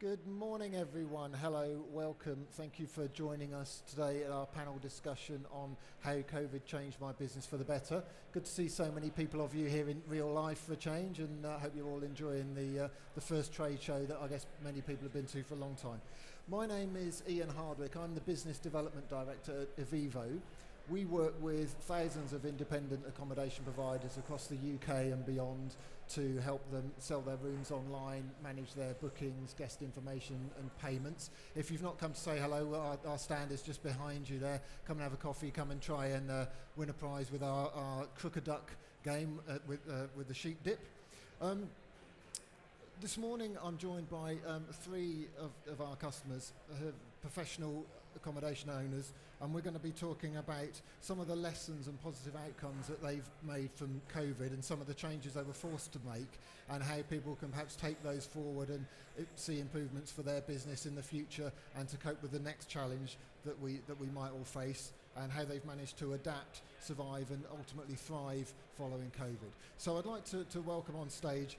Good morning, everyone. Hello, welcome. Thank you for joining us today at our panel discussion on how COVID changed my business for the better. Good to see so many people of you here in real life for a change, and I hope you're all enjoying the first trade show that I guess many people have been to for a long time. My name is Ian Hardwick. I'm the Business Development Director at eviivo. We work with thousands of independent accommodation providers across the UK and beyond to help them sell their rooms online, manage their bookings, guest information and payments. If you've not come to say hello, our stand is just behind you there. Come and have a coffee, come and try and win a prize with our crook duck game with the sheep dip. This morning I'm joined by three of our customers, professional accommodation owners, and we're going to be talking about some of the lessons and positive outcomes that they've made from COVID and some of the changes they were forced to make, and how people can perhaps take those forward and see improvements for their business in the future and to cope with the next challenge that we might all face, and how they've managed to adapt, survive and ultimately thrive following COVID. So I'd like to welcome on stage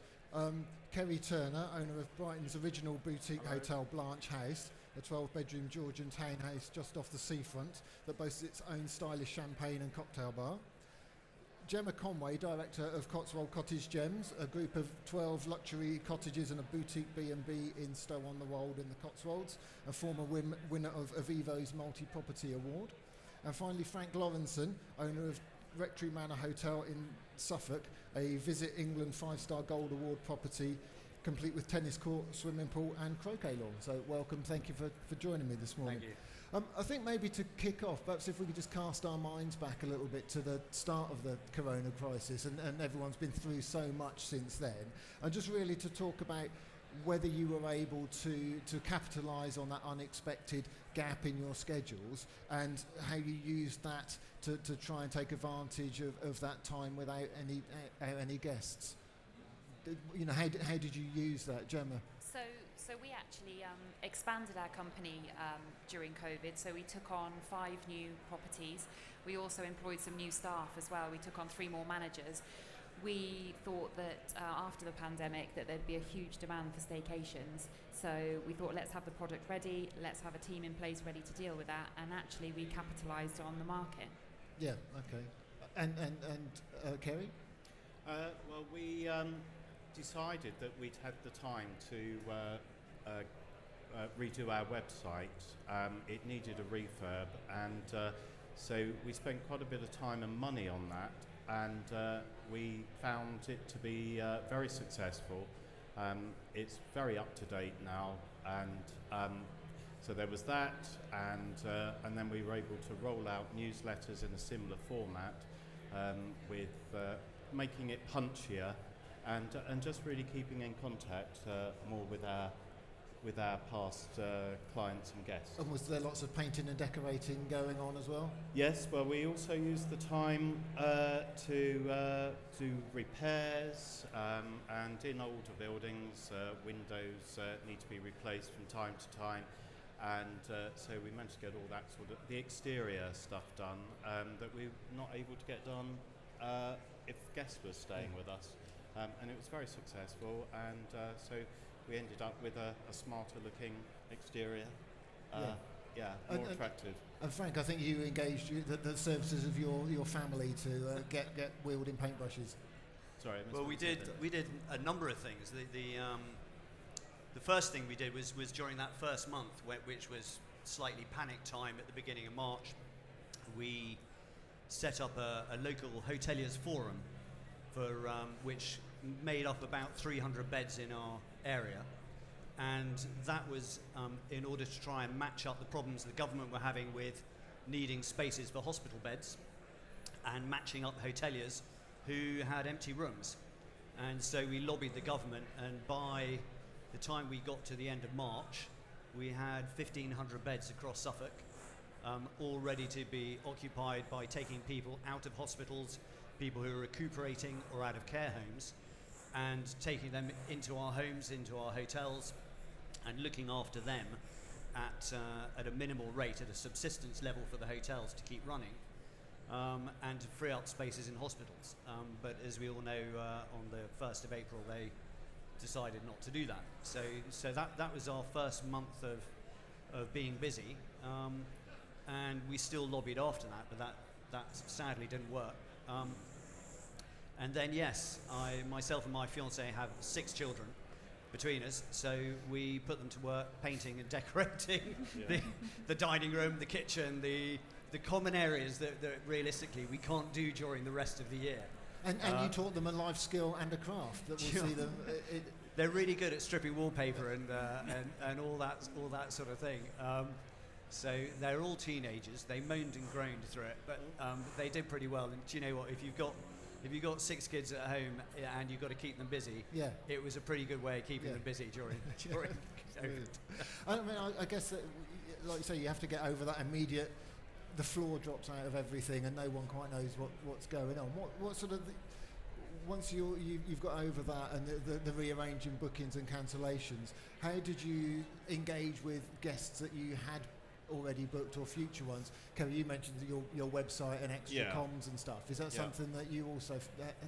Kerry Turner, owner of Brighton's original boutique hotel Blanche House, a 12-bedroom Georgian townhouse just off the seafront that boasts its own stylish champagne and cocktail bar. Gemma Conway, director of Cotswold Cottage Gems, a group of 12 luxury cottages and a boutique B&B in Stow-on-the-Wold in the Cotswolds, a former winner of eviivo's multi-property award. And finally, Frank Lawrenson, owner of Rectory Manor Hotel in Suffolk, a Visit England 5-star Gold Award property, complete with tennis court, swimming pool and croquet lawn. So welcome, thank you for joining me this morning. Thank you. I think maybe to kick off, perhaps if we could just cast our minds back a little bit to the start of the corona crisis, and everyone's been through so much since then, and just really to talk about whether you were able to capitalise on that unexpected gap in your schedules and how you used that to try and take advantage of that time without any guests. You know, how did you use that, Gemma? So we actually expanded our company during COVID. So we took on 5 new properties. We also employed some new staff as well. We took on 3 more managers. We thought that after the pandemic that there'd be a huge demand for staycations. So we thought, let's have the product ready, let's have a team in place ready to deal with that. And actually we capitalised on the market. Yeah, okay. And Kerry? Well, we decided that we'd had the time to redo our website. It needed a refurb, and so we spent quite a bit of time and money on that, and we found it to be very successful. It's very up to date now, and so there was that, and then we were able to roll out newsletters in a similar format, with making it punchier, and just really keeping in contact more with our past clients and guests. And was there lots of painting and decorating going on as well? Yes, well, we also used the time to do repairs, and in older buildings, windows need to be replaced from time to time, and so we managed to get all that sort of the exterior stuff done that we were not able to get done if guests were staying with us. And it was very successful, and so we ended up with a smarter looking exterior, more attractive. And Frank, I think you engaged the services of your family to get wheeled in paintbrushes. Sorry, well, we did a number of things. The first thing we did was during that first month, which was slightly panic time at the beginning of March, we set up a local hoteliers forum, for which made up about 300 beds in our area, and that was in order to try and match up the problems the government were having with needing spaces for hospital beds and matching up hoteliers who had empty rooms. And so we lobbied the government, and by the time we got to the end of March, we had 1,500 beds across Suffolk, all ready to be occupied by taking people out of hospitals, people who are recuperating or out of care homes, and taking them into our homes, into our hotels, and looking after them at a minimal rate, at a subsistence level for the hotels to keep running, and to free up spaces in hospitals. But as we all know, on the 1st of April, they decided not to do that. So that was our first month of being busy, and we still lobbied after that, but that sadly didn't work. And then yes, myself and my fiancée have 6 children between us, so we put them to work painting and decorating the dining room, the kitchen, the common areas that realistically we can't do during the rest of the year. And you taught them a life skill and a craft that will see them. They're really good at stripping wallpaper and all that sort of thing. So they're all teenagers. They moaned and groaned through it, but they did pretty well. And do you know what? If you've got 6 kids at home and you've got to keep them busy, it was a pretty good way of keeping them busy during COVID. I mean, I guess that, like you say, you have to get over that immediate. The floor drops out of everything, and no one quite knows what's going on. What sort of once you've got over that and the rearranging bookings and cancellations, how did you engage with guests that you had already booked or future ones? Kerry, you mentioned your website and extra comms and stuff. Is that something that you also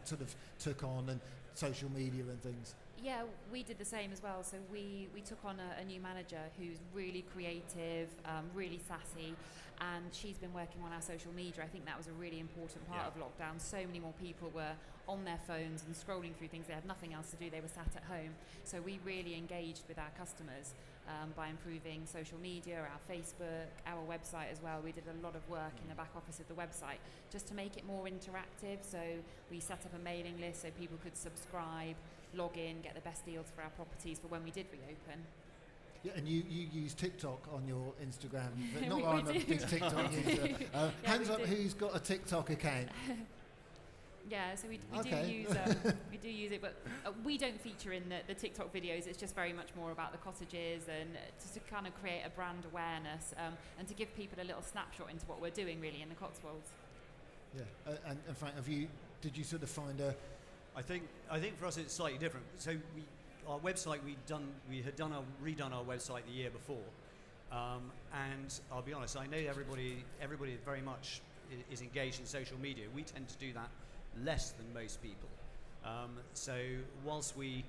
sort of took on, and social media and things? Yeah, we did the same as well. So we took on a new manager who's really creative, really sassy, and she's been working on our social media. I think that was a really important part of lockdown. So many more people were on their phones and scrolling through things. They had nothing else to do. They were sat at home. So we really engaged with our customers by improving social media, our Facebook, our website as well. We did a lot of work in the back office of the website just to make it more interactive. So we set up a mailing list so people could subscribe, log in, get the best deals for our properties for when we did reopen. Yeah, and you use TikTok on your Instagram. Not that I'm a big TikTok user. Hands up, who's got a TikTok account? Yeah, so we do use it, but we don't feature in the TikTok videos. It's just very much more about the cottages and just to kind of create a brand awareness and to give people a little snapshot into what we're doing really in the Cotswolds. Yeah, and Frank, did you sort of find a? I think for us it's slightly different. So our website we had redone our website the year before, and I'll be honest, I know everybody very much is engaged in social media. We tend to do that less than most people. So whilst we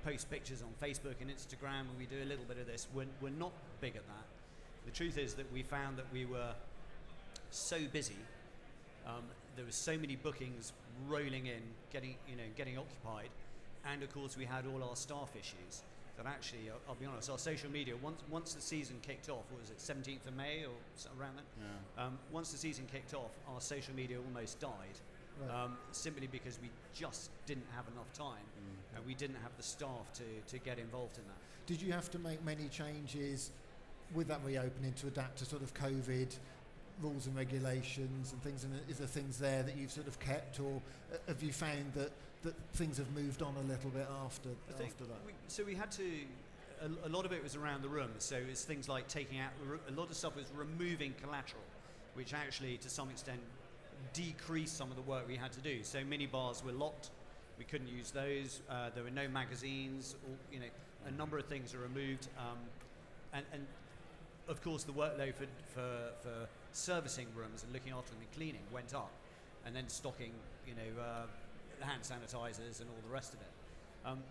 post pictures on Facebook and Instagram and we do a little bit of this, we're not big at that. The truth is that we found that we were so busy. There were so many bookings rolling in, getting occupied, and of course we had all our staff issues that actually, I'll be honest, our social media, once the season kicked off, what was it, 17th of May or around then? Yeah. Once the season kicked off, our social media almost died, simply because we just didn't have enough time, and we didn't have the staff to get involved in that. Did you have to make many changes with that reopening to adapt to sort of COVID rules and regulations and things, and is there things there that you've sort of kept, or have you found that things have moved on a little bit after that? We had to, a lot of it was around the room, so it's things like taking out, a lot of stuff was removing collateral, which actually to some extent decreased some of the work we had to do. So minibars were locked, we couldn't use those, there were no magazines, or, a number of things are removed, and of course the workload for servicing rooms and looking after them and cleaning went up, and then stocking hand sanitizers and all the rest of it.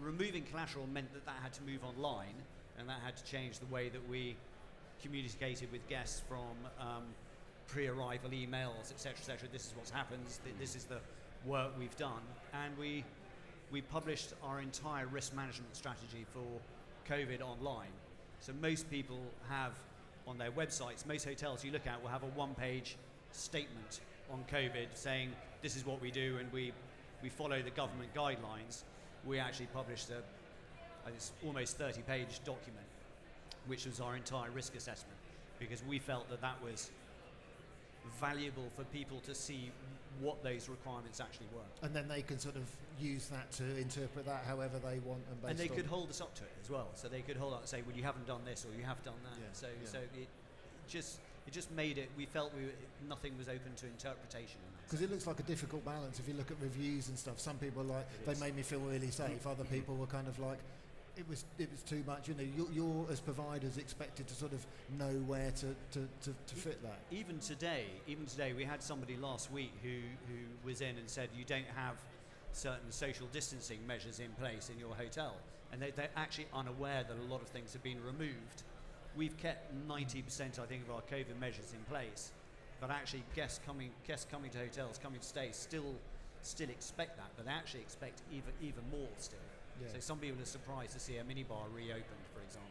Removing collateral meant that had to move online, and that had to change the way that we communicated with guests from pre-arrival emails, etc., etc. This is what's happened, this is the work we've done, and we published our entire risk management strategy for COVID online. So most people have on their websites, most hotels you look at will have a one-page statement on COVID saying this is what we do and we follow the government guidelines. We actually published a almost 30-page document, which was our entire risk assessment, because we felt that was valuable for people to see what those requirements actually were. And then they can sort of use that to interpret that however they want, and they could hold us up to it as well. So they could hold up and say, well, you haven't done this or you have done that. So it just made it, we felt nothing was open to interpretation. Because it looks like a difficult balance if you look at reviews and stuff. Some people are like, they made me feel really safe. Other people were kind of like, it was too much. You're as providers expected to sort of know where to fit that. Even today, we had somebody last week who was in and said, you don't have certain social distancing measures in place in your hotel, and they're actually unaware that a lot of things have been removed. We've kept 90%, I think, of our COVID measures in place, but actually guests coming to hotels, coming to stay, still expect that, but they actually expect even more still. Yeah. So some people are surprised to see a minibar reopened, for example.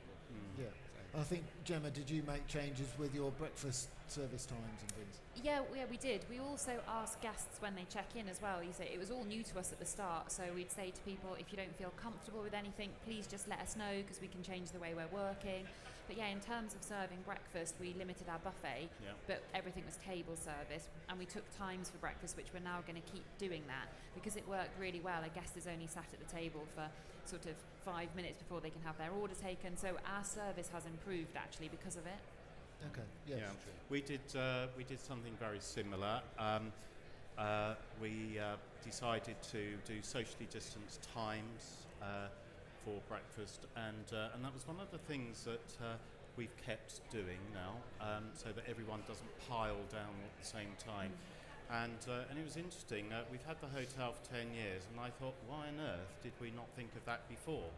Yeah. I think, Gemma, did you make changes with your breakfast service times and things? Yeah, we did. We also asked guests when they check in as well. You say it was all new to us at the start, so we'd say to people, if you don't feel comfortable with anything, please just let us know because we can change the way we're working. But yeah, in terms of serving breakfast, we limited our buffet, but everything was table service, and we took times for breakfast, which we're now going to keep doing that because it worked really well. A guest is only sat at the table for sort of 5 minutes before they can have their order taken, so our service has improved actually because of it. Okay. Yes. Yeah, we did something very similar. We decided to do socially distanced times for breakfast, and that was one of the things that we've kept doing now, so that everyone doesn't pile down at the same time. And it was interesting. We've had the hotel for 10 years, and I thought, why on earth did we not think of that before?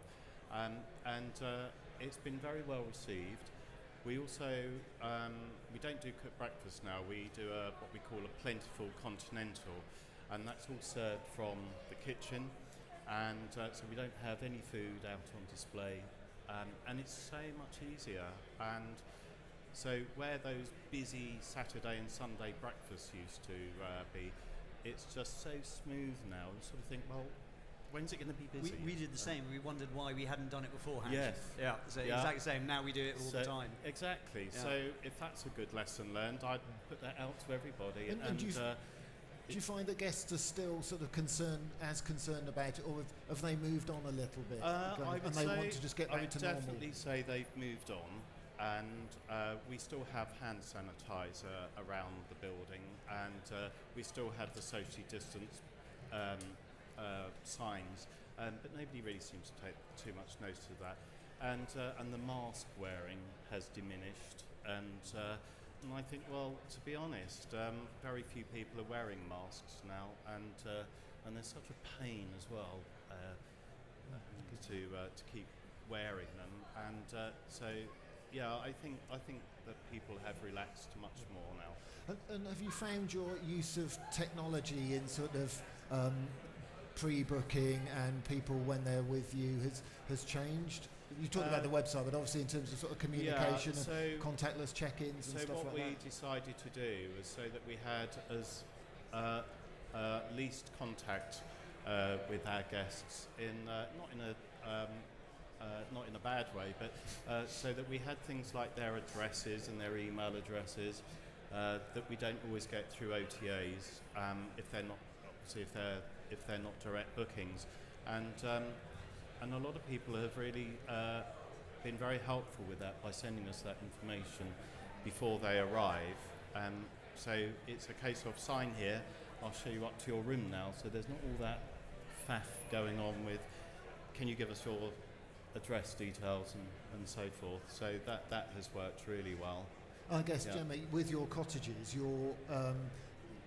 It's been very well received. We also, we don't do cooked breakfast now, we do what we call a plentiful continental, and that's all served from the kitchen, and so we don't have any food out on display, and it's so much easier. And so where those busy Saturday and Sunday breakfasts used to be, it's just so smooth now. You sort of think, well, when's it going to be busy? We did the same. We wondered why we hadn't done it beforehand. Yes. Yeah. So exactly the same. Now we do it all the time. Exactly. Yeah. So if that's a good lesson learned, I'd put that out to everybody. And do you find that guests are still sort of concerned about it, or have they moved on a little bit? And they want to just get back to normal? I would definitely say they've moved on, and we still have hand sanitizer around the building, and we still have the socially distanced signs, but nobody really seems to take too much notice of that. And the mask wearing has diminished, and I think, well, to be honest, very few people are wearing masks now, and there's such a pain as well to keep wearing them, and so yeah, I think that people have relaxed much more now. And have you found your use of technology in sort of pre-booking and people when they're with you has changed? You talked about the website, but obviously in terms of sort of communication and contactless check-ins and stuff like that. So what we decided to do was so that we had as least contact with our guests not in a bad way, but so that we had things like their addresses and their email addresses that we don't always get through OTAs if they're not direct bookings, and a lot of people have really been very helpful with that by sending us that information before they arrive. So it's a case of sign here, I'll show you up to your room now. So there's not all that faff going on with, can you give us your address details and so forth. So that has worked really well. I guess, Gemma, with your cottages, you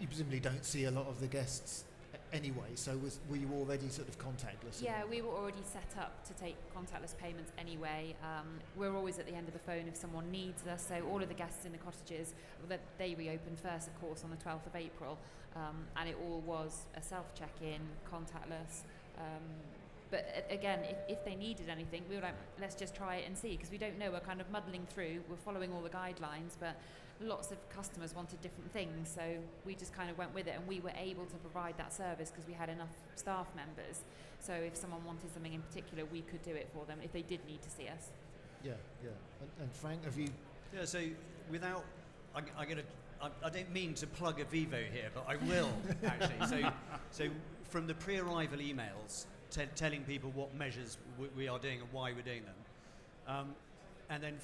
presumably don't see a lot of the guests anyway, so were you already sort of contactless? Yeah, we were already set up to take contactless payments anyway. We're always at the end of the phone if someone needs us, so all of the guests in the cottages, they reopened first, of course, on the 12th of April, and it all was a self-check-in, contactless. But again, if they needed anything, we were like, let's just try it and see, because we don't know, we're kind of muddling through, we're following all the guidelines, but lots of customers wanted different things, so we just kind of went with it, and we were able to provide that service because we had enough staff members. So if someone wanted something in particular, we could do it for them if they did need to see us. Yeah. And Frank, have you? Yeah. So without, I don't mean to plug eviivo here, but I will actually. So from the pre-arrival emails, telling people what measures we are doing and why we're doing them, and then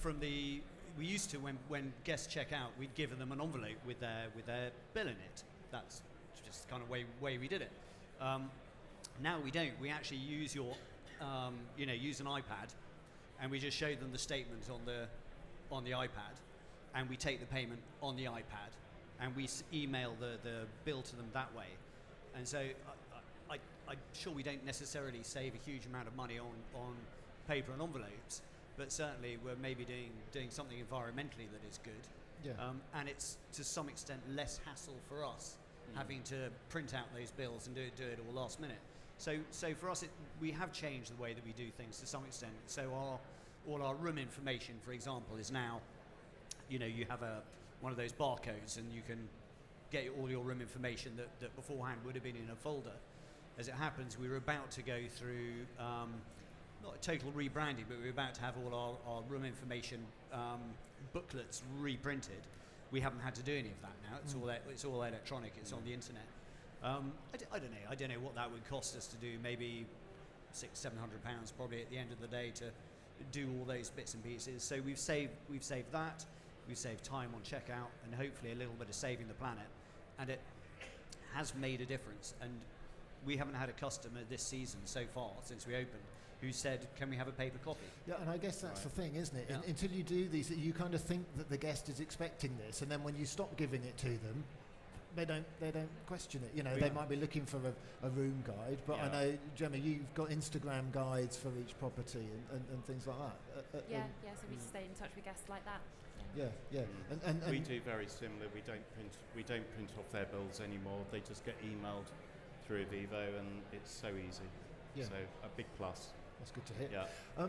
we used to, when guests check out, we'd give them an envelope with their bill in it. That's just kind of way we did it. Now we don't. We actually use use an iPad, and we just show them the statement on the iPad, and we take the payment on the iPad, and we email the bill to them that way. And so I'm sure we don't necessarily save a huge amount of money on paper and envelopes, but certainly we're maybe doing something environmentally that is good. Yeah. And it's to some extent less hassle for us having to print out those bills and do it all last minute. So for us, we have changed the way that we do things to some extent. So all our room information, for example, is now, you have one of those barcodes, and you can get all your room information that beforehand would have been in a folder. As it happens, we were about to go through not a total rebranding, but we were about to have all our room information booklets reprinted. We haven't had to do any of that now. It's all electronic. It's on the internet. I don't know what that would cost us to do. Maybe £600-700 probably at the end of the day to do all those bits and pieces. So we've saved that. We've saved time on checkout, and hopefully a little bit of saving the planet. And it has made a difference. And we haven't had a customer this season so far since we opened who said, "Can we have a paper copy?" Yeah, and I guess that's the thing, isn't it? Yeah. Until you do these, you kind of think that the guest is expecting this, and then when you stop giving it to them, they don't question it. They might be looking for a room guide, but I know, Gemma, you've got Instagram guides for each property and things like that. So we stay in touch with guests like that. Yeah. And we do very similar. We don't print off their bills anymore. They just get emailed through eviivo, and it's so easy. Yeah. So a big plus. That's good to hear. Yeah.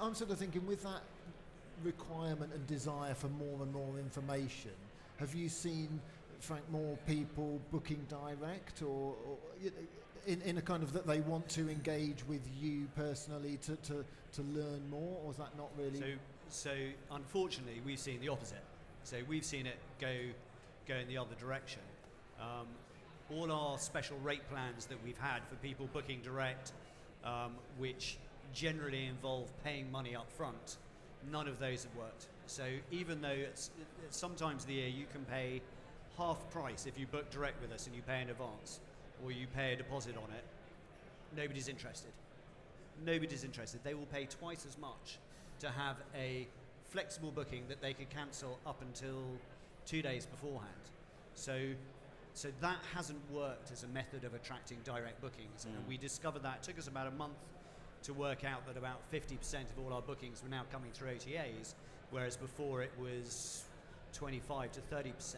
I'm sort of thinking, with that requirement and desire for more and more information, have you seen, Frank, more people booking direct, or in a kind of that they want to engage with you personally to learn more, or is that not really? So unfortunately, we've seen the opposite. So we've seen it go in the other direction. All our special rate plans that we've had for people booking direct, which generally involve paying money up front, none of those have worked. So even though it's sometimes the year you can pay half price if you book direct with us and you pay in advance, or you pay a deposit on it, nobody's interested. Nobody's interested. They will pay twice as much to have a flexible booking that they could cancel up until 2 days beforehand. So that hasn't worked as a method of attracting direct bookings. And we discovered that. It took us about a month to work out that about 50% of all our bookings were now coming through OTAs, whereas before it was 25 to 30%.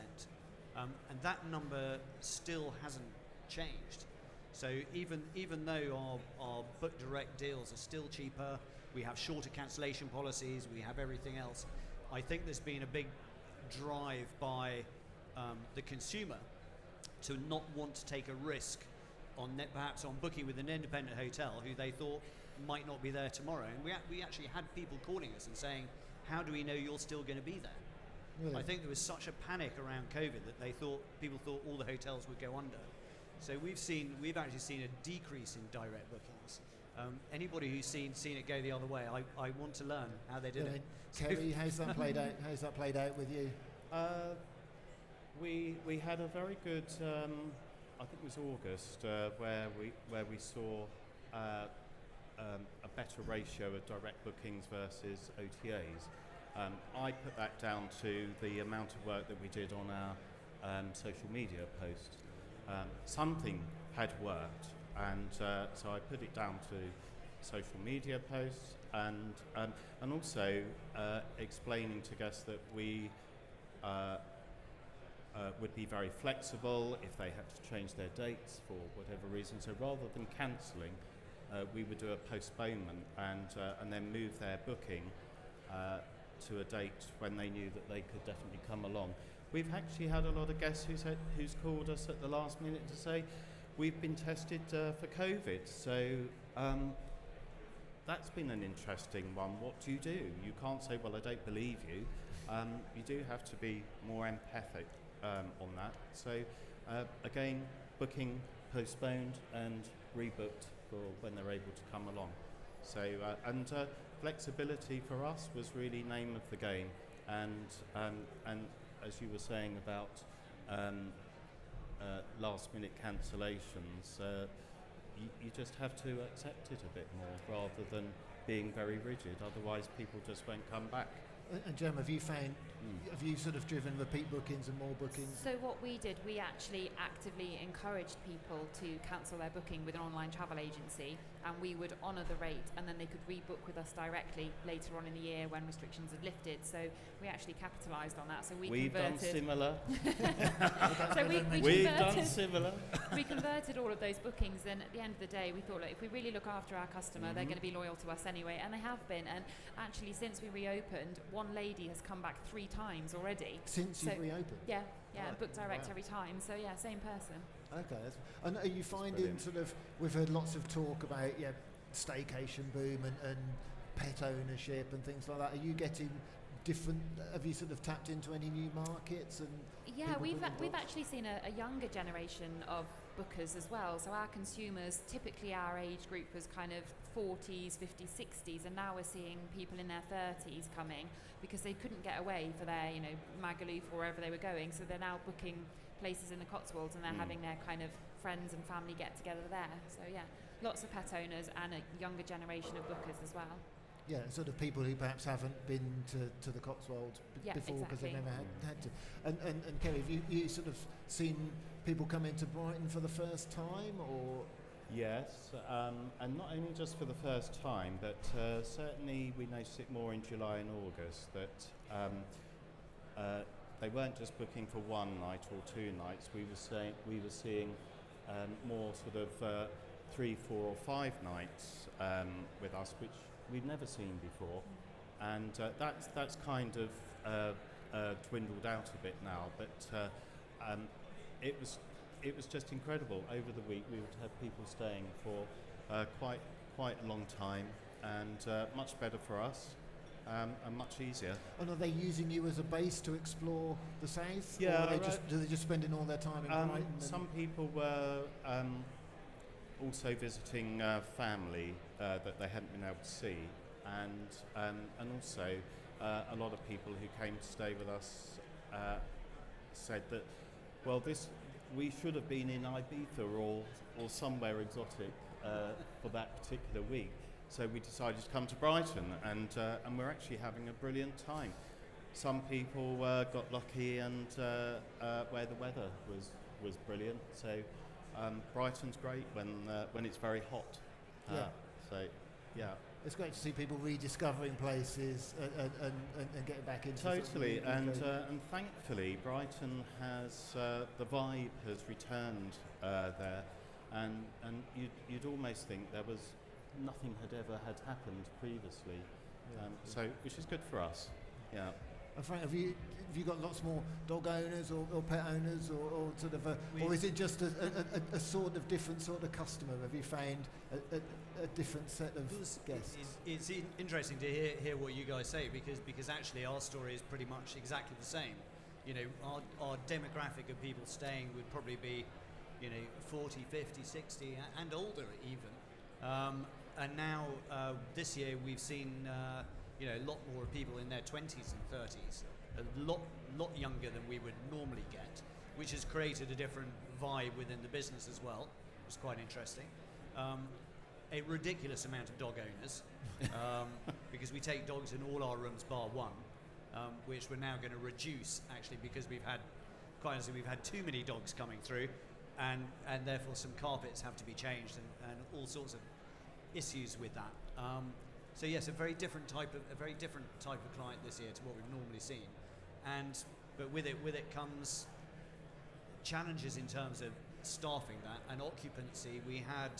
And that number still hasn't changed. So even though our book direct deals are still cheaper, we have shorter cancellation policies, we have everything else, I think there's been a big drive by the consumer to not want to take a risk perhaps on booking with an independent hotel who they thought might not be there tomorrow. And we actually had people calling us and saying, "How do we know you're still going to be there?" Really? I think there was such a panic around COVID that people thought all the hotels would go under. So we've actually seen a decrease in direct bookings. Anybody who's seen it go the other way, I want to learn how they did it. Terry, how's that played out? How's that played out with you? We had a very good, I think it was August, where we saw a better ratio of direct bookings versus OTAs. I put that down to the amount of work that we did on our social media posts. Something had worked, and so I put it down to social media posts, and also explaining to guests that we would be very flexible if they had to change their dates for whatever reason. So rather than cancelling, we would do a postponement and then move their booking to a date when they knew that they could definitely come along. We've actually had a lot of guests who's called us at the last minute to say, "We've been tested for COVID." So that's been an interesting one. What do? You can't say, "Well, I don't believe you." You do have to be more empathic on that. So again, booking postponed and rebooked for when they're able to come along. So and flexibility for us was really name of the game. And as you were saying about last minute cancellations, you just have to accept it a bit more rather than being very rigid. Otherwise, people just won't come back. And Jem, have you sort of driven repeat bookings and more bookings? So what we did, we actually actively encouraged people to cancel their booking with an online travel agency, and we would honour the rate, and then they could rebook with us directly later on in the year when restrictions had lifted. So we actually capitalised on that. So we've converted. done similar. So we've done similar. We converted all of those bookings, and at the end of the day, we thought, look, if we really look after our customer, they're going to be loyal to us anyway, and they have been. And actually, since we reopened, one lady has come back 3 times already. Since you've reopened? Yeah, Right. booked direct Wow. every time. So yeah, same person. Okay. And are you finding brilliant. sort of, we've heard lots of talk about staycation boom and pet ownership and things like that. Are you getting different, have you sort of tapped into any new markets? And Yeah, people we've booking books? actually seen a younger generation of bookers as well. So our consumers, typically our age group was kind of 40s, 50s, 60s, and now we're seeing people in their 30s coming because they couldn't get away for their, Magaluf or wherever they were going. So they're now booking places in the Cotswolds, and they're having their kind of friends and family get together there. So yeah, lots of pet owners and a younger generation of bookers as well. Yeah, sort of people who perhaps haven't been to the Cotswolds Yeah, before because they've exactly. never had to. And Kerry, have you sort of seen people come into Brighton for the first time, or? Yes, and not only just for the first time, but certainly we noticed it more in July and August that they weren't just booking for one night or 2 nights. We were seeing more sort of 3, 4, or 5 nights with us, which we've never seen before, and that's kind of dwindled out a bit now. But it was just incredible. Over the week, we would have people staying for quite a long time, and much better for us, and much easier. And are they using you as a base to explore the south? Yeah, Or are they right. do they just spending all their time in Brighton? Some people were also visiting family that they hadn't been able to see, and also a lot of people who came to stay with us said that, well, we should have been in Ibiza or somewhere exotic for that particular week. So we decided to come to Brighton, and we're actually having a brilliant time. Some people got lucky, and where the weather was brilliant. So Brighton's great when it's very hot. Yeah. So yeah. It's great to see people rediscovering places and getting back into Totally, sort of and thankfully Brighton has the vibe has returned there, and you'd almost think there was nothing had ever happened previously, so which is good for us. Yeah. And Frank, have you got lots more dog owners or pet owners or sort of or is it just a sort of different sort of customer? Have you found a different set of guests? It's interesting to hear what you guys say, because actually our story is pretty much exactly the same. Our demographic of people staying would probably be 40, 50, 60 and older even, and now this year we've seen a lot more people in their 20s and 30s, a lot younger than we would normally get, which has created a different vibe within the business as well. It's quite interesting. A ridiculous amount of dog owners, because we take dogs in all our rooms bar one, which we're now going to reduce actually, because we've had too many dogs coming through, and therefore some carpets have to be changed and all sorts of issues with that. So yes, a very different type of client this year to what we've normally seen, but with it comes challenges in terms of staffing that and occupancy. We had,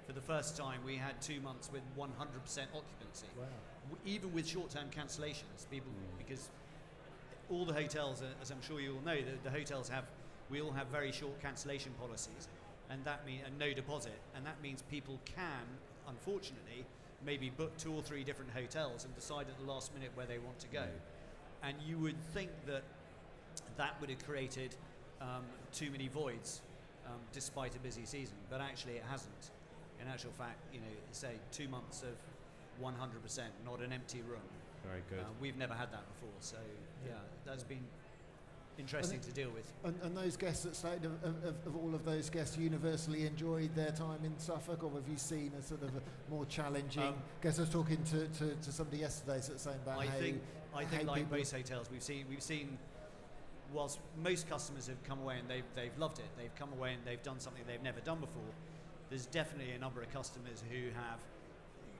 for the first time, 2 months with 100% occupancy. Wow. Even with short-term cancellations, because all the hotels, as I'm sure you all know, the hotels we all have very short cancellation policies, and no deposit, and that means people can, unfortunately, maybe book 2 or 3 different hotels and decide at the last minute where they want to go. And you would think that would have created too many voids, despite a busy season, but actually it hasn't. In actual fact, say 2 months of 100%, not an empty room. Very good. We've never had that before, so yeah, that's been interesting to deal with. And those guests that stayed, of all of those guests, universally enjoyed their time in Suffolk, or have you seen a sort of a more challenging? Guess I was talking to somebody yesterday sort of saying about I think like people- most hotels, we've seen. Whilst most customers have come away and they've loved it, they've come away and they've done something they've never done before. There's definitely a number of customers who have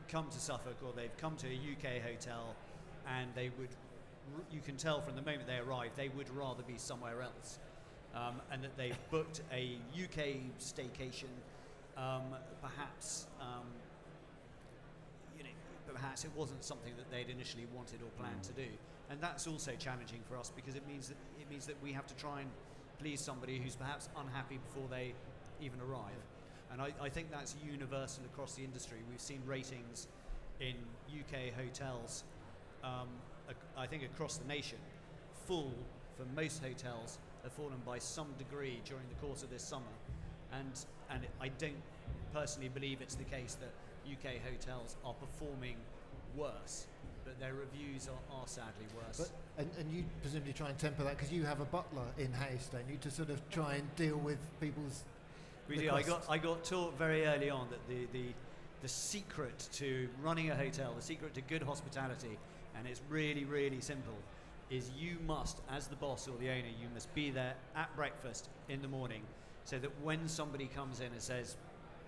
come to Suffolk, or they've come to a UK hotel, and you can tell from the moment they arrive, they would rather be somewhere else, and that they've booked a UK staycation, perhaps it wasn't something that they'd initially wanted or planned to do. And that's also challenging for us, because it means that we have to try and please somebody who's perhaps unhappy before they even arrive. And I think that's universal across the industry. We've seen ratings in UK hotels, I think across the nation, full for most hotels have fallen by some degree during the course of this summer. And I don't personally believe it's the case that UK hotels are performing worse, but their reviews are sadly worse. But, and you presumably try and temper that, because you have a butler in-house, don't you, to sort of try and deal with people's requests? I got taught very early on that the secret to running a hotel, the secret to good hospitality, and it's really, really simple, is you must, as the boss or the owner, you must be there at breakfast in the morning, so that when somebody comes in and says,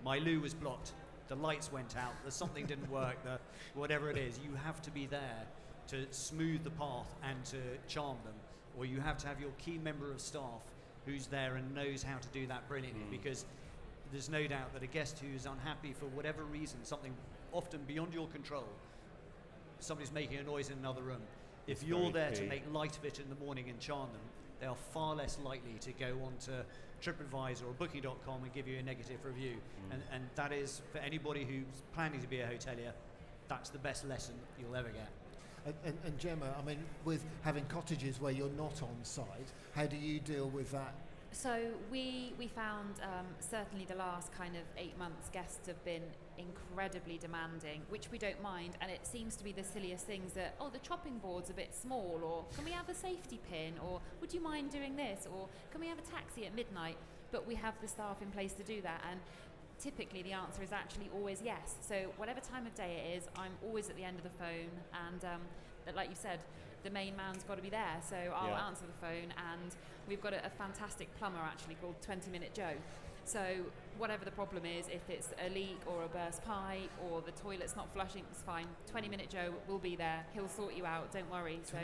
my loo was blocked, the lights went out, something didn't work, whatever it is, you have to be there to smooth the path and to charm them, or you have to have your key member of staff who's there and knows how to do that brilliantly, because there's no doubt that a guest who's unhappy for whatever reason, something often beyond your control, somebody's making a noise in another room, if you're there to make light of it in the morning and charm them, they are far less likely to go on to TripAdvisor or Booking.com and give you a negative review. And that is, for anybody who's planning to be a hotelier, that's the best lesson you'll ever get. And Gemma, I mean, with having cottages where you're not on site, how do you deal with that? So we found certainly the last kind of 8 months, guests have been incredibly demanding, which we don't mind, and it seems to be the silliest things that, the chopping board's a bit small, or can we have a safety pin, or would you mind doing this, or can we have a taxi at midnight? But we have the staff in place to do that, and typically the answer is actually always yes. So whatever time of day it is, I'm always at the end of the phone, and like you said, the main man's got to be there, so I'll answer the phone, and we've got a fantastic plumber actually called 20-Minute Joe. So whatever the problem is, if it's a leak or a burst pipe or the toilet's not flushing, it's fine. 20-Minute Joe will be there. He'll sort you out. Don't worry. So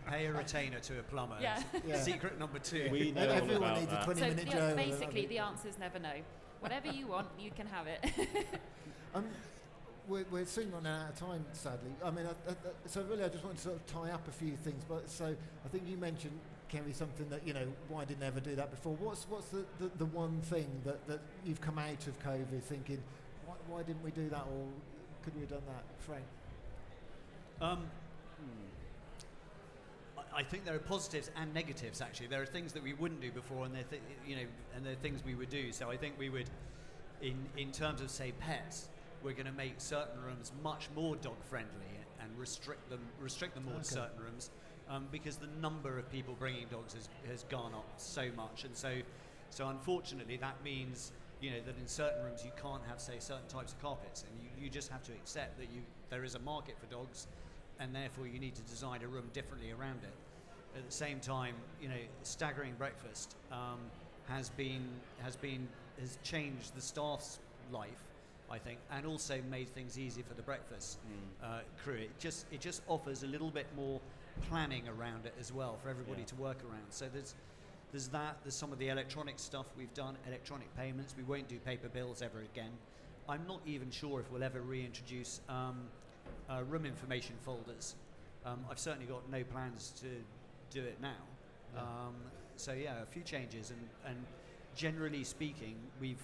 pay a retainer to a plumber. Yeah. Secret number 2. We know Everyone all about needs that. a 20-minute Joe. Basically, the answer is never no. Whatever you want, you can have it. We're soon running out of time, sadly. I mean, so really I just want to sort of tie up a few things. But so I think you mentioned, Kerry, something that, why didn't I ever do that before? What's the one thing that you've come out of COVID thinking, why didn't we do that, or could we have done that, Frank? I think there are positives and negatives. Actually, there are things that we wouldn't do before, and there are things we would do. So I think we would, in terms of say pets, we're going to make certain rooms much more dog friendly and restrict them more to certain rooms, because the number of people bringing dogs has gone up so much, and so unfortunately that means that in certain rooms you can't have say certain types of carpets, and you just have to accept that there is a market for dogs, and therefore you need to design a room differently around it. At the same time, staggering breakfast has changed the staff's life, I think, and also made things easy for the breakfast crew. It just offers a little bit more planning around it as well for everybody to work around. So there's some of the electronic stuff we've done, electronic payments. We won't do paper bills ever again. I'm not even sure if we'll ever reintroduce room information folders. I've certainly got no plans to do it now. So a few changes, and generally speaking, we've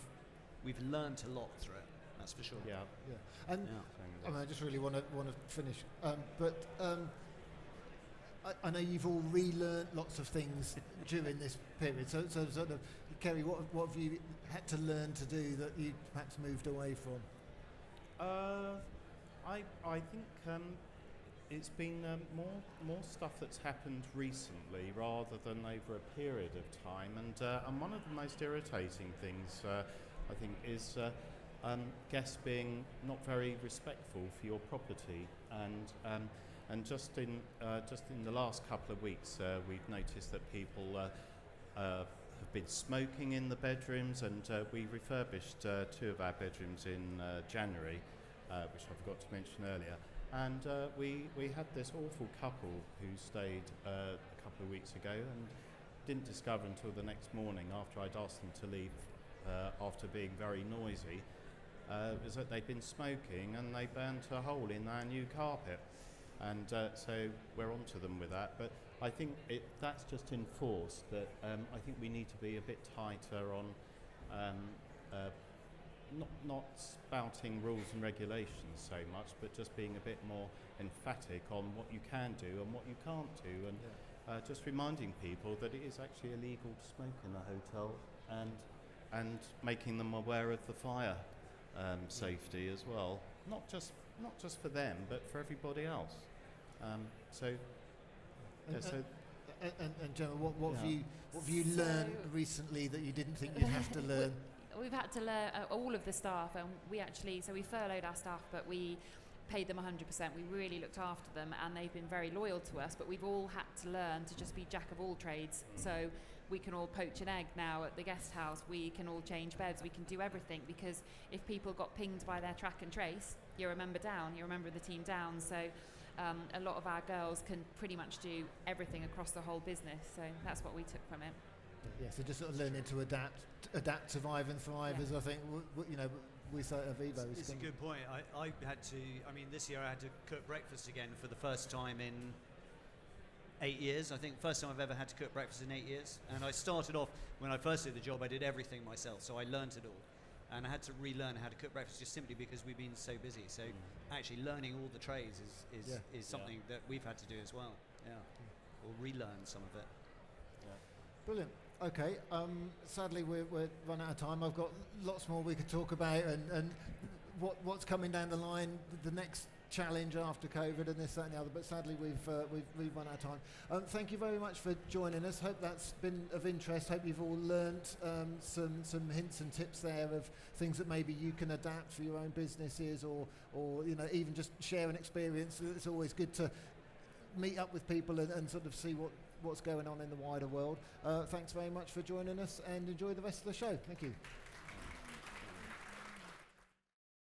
learned a lot through it. That's for sure. Yeah. And I mean, I just really want to finish, but I know you've all relearned lots of things during this period. So sort of, Kerry, what have you had to learn to do that you perhaps moved away from? I think It's been more stuff that's happened recently rather than over a period of time, and one of the most irritating things I think is guests being not very respectful for your property, and just in the last couple of weeks we've noticed that people have been smoking in the bedrooms, and we refurbished 2 of our bedrooms in January, which I forgot to mention earlier. And we had this awful couple who stayed a couple of weeks ago and didn't discover until the next morning, after I'd asked them to leave after being very noisy, was that they'd been smoking and they burnt a hole in our new carpet. And so we're onto them with that. But I think that's just enforced that I think we need to be a bit tighter on not spouting rules and regulations so much, but just being a bit more emphatic on what you can do and what you can't do, and just reminding people that it is actually illegal to smoke in a hotel, and making them aware of the fire safety as well, not just for them, but for everybody else. And Gemma, what have you learned recently that you didn't think you'd have to learn? We've had to learn, all of the staff, and we furloughed our staff, but we paid them 100%. We really looked after them, and they've been very loyal to us, but we've all had to learn to just be jack of all trades. So we can all poach an egg now at the guest house, we can all change beds, we can do everything, because if people got pinged by their track and trace, you're a member down, you're a member of the team down. So a lot of our girls can pretty much do everything across the whole business, so that's what we took from it. Yeah, so just sort of learning to adapt, survive and thrive, as I think we say at eviivo. It's a good point. I had to, this year I had to cook breakfast again for the first time in 8 years. I think first time I've ever had to cook breakfast in 8 years. And I started off, when I first did the job, I did everything myself, so I learnt it all. And I had to relearn how to cook breakfast just simply because we've been so busy. So actually learning all the trades is something that we've had to do as well. Yeah. Or relearn some of it. Yeah. Brilliant. Okay, sadly we're run out of time. I've got lots more we could talk about, and what's coming down the line, the next challenge after COVID and this, that and the other, but sadly we've run out of time. Thank you very much for joining us. Hope that's been of interest. Hope you've all learnt some hints and tips there of things that maybe you can adapt for your own businesses, or even just share an experience. It's always good to meet up with people and sort of see what's going on in the wider world. Thanks very much for joining us, and enjoy the rest of the show. Thank you.